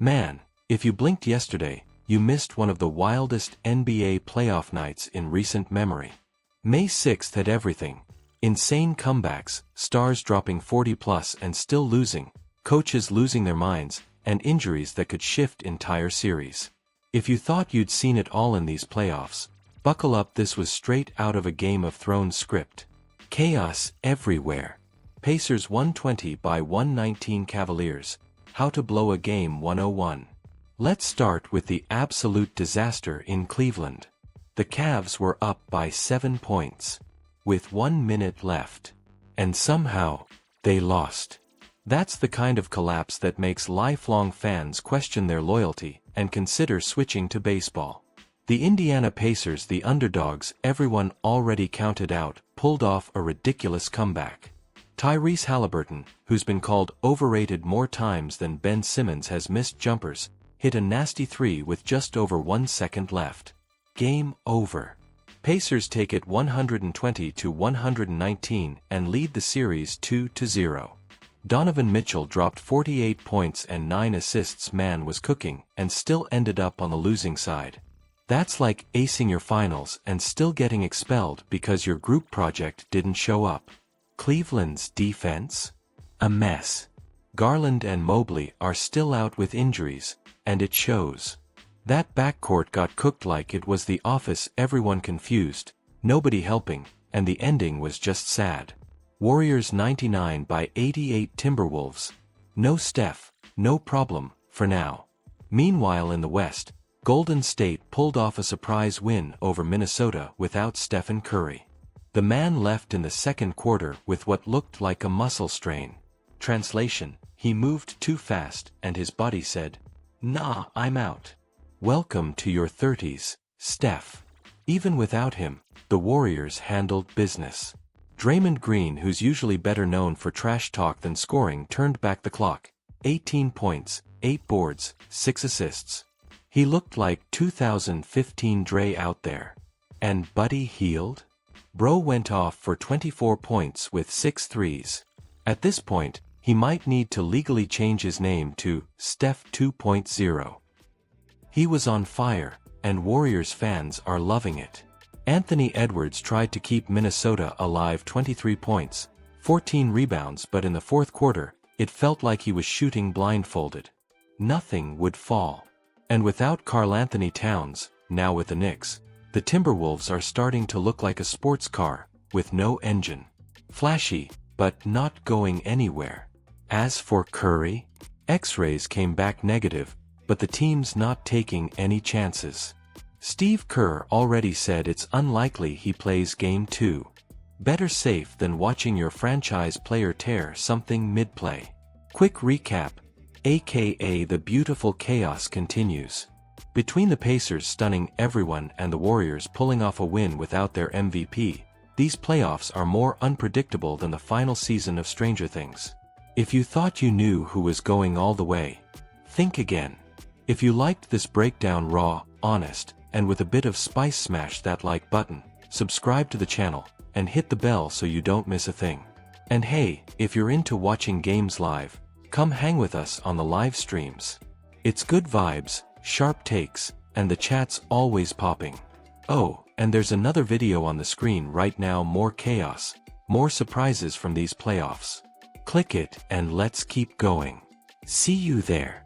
Man, if you blinked yesterday, you missed one of the wildest NBA playoff nights in recent memory. May 6th had everything. Insane comebacks, stars dropping 40+ and still losing, coaches losing their minds, and injuries that could shift entire series. If you thought you'd seen it all in these playoffs, buckle up, this was straight out of a Game of Thrones script. Chaos everywhere. Pacers 120 by 119 Cavaliers. How to blow a game 101. Let's start with the absolute disaster in Cleveland. The Cavs were up by 7 points, with 1 minute left. And somehow, they lost. That's the kind of collapse that makes lifelong fans question their loyalty and consider switching to baseball. The Indiana Pacers, the underdogs everyone already counted out, pulled off a ridiculous comeback. Tyrese Halliburton, who's been called overrated more times than Ben Simmons has missed jumpers, hit a nasty three with just over 1 second left. Game over. Pacers take it 120-119 and lead the series 2-0. Donovan Mitchell dropped 48 points and 9 assists. Man was cooking and still ended up on the losing side. That's like acing your finals and still getting expelled because your group project didn't show up. Cleveland's defense? A mess. Garland and Mobley are still out with injuries, and it shows. That backcourt got cooked like it was The Office, everyone confused, nobody helping, and the ending was just sad. Warriors 99 by 88 Timberwolves. No Steph, no problem, for now. Meanwhile in the West, Golden State pulled off a surprise win over Minnesota without Stephen Curry. The man left in the second quarter with what looked like a muscle strain. Translation: he moved too fast and his body said, "Nah, I'm out." Welcome to your 30s, Steph. Even without him, the Warriors handled business. Draymond Green, who's usually better known for trash talk than scoring, turned back the clock. 18 points, 8 boards, 6 assists. He looked like 2015 Dre out there. And Buddy Hield? Bro went off for 24 points with 6 threes. At this point, he might need to legally change his name to Steph 2.0. He was on fire, and Warriors fans are loving it. Anthony Edwards tried to keep Minnesota alive, 23 points, 14 rebounds, but in the fourth quarter, it felt like he was shooting blindfolded. Nothing would fall. And without Karl-Anthony Towns, now with the Knicks, the Timberwolves are starting to look like a sports car, with no engine. Flashy, but not going anywhere. As for Curry, X-rays came back negative, but the team's not taking any chances. Steve Kerr already said it's unlikely he plays Game 2. Better safe than watching your franchise player tear something mid-play. Quick recap, aka the beautiful chaos continues. Between the Pacers stunning everyone and the Warriors pulling off a win without their MVP, these playoffs are more unpredictable than the final season of Stranger Things. If you thought you knew who was going all the way, think again. If you liked this breakdown raw, honest, and with a bit of spice, smash that like button, subscribe to the channel, and hit the bell so you don't miss a thing. And hey, if you're into watching games live, come hang with us on the live streams. It's good vibes, sharp takes, and the chat's always popping. Oh, and there's another video on the screen right now, more chaos, more surprises from these playoffs. Click it and let's keep going. See you there.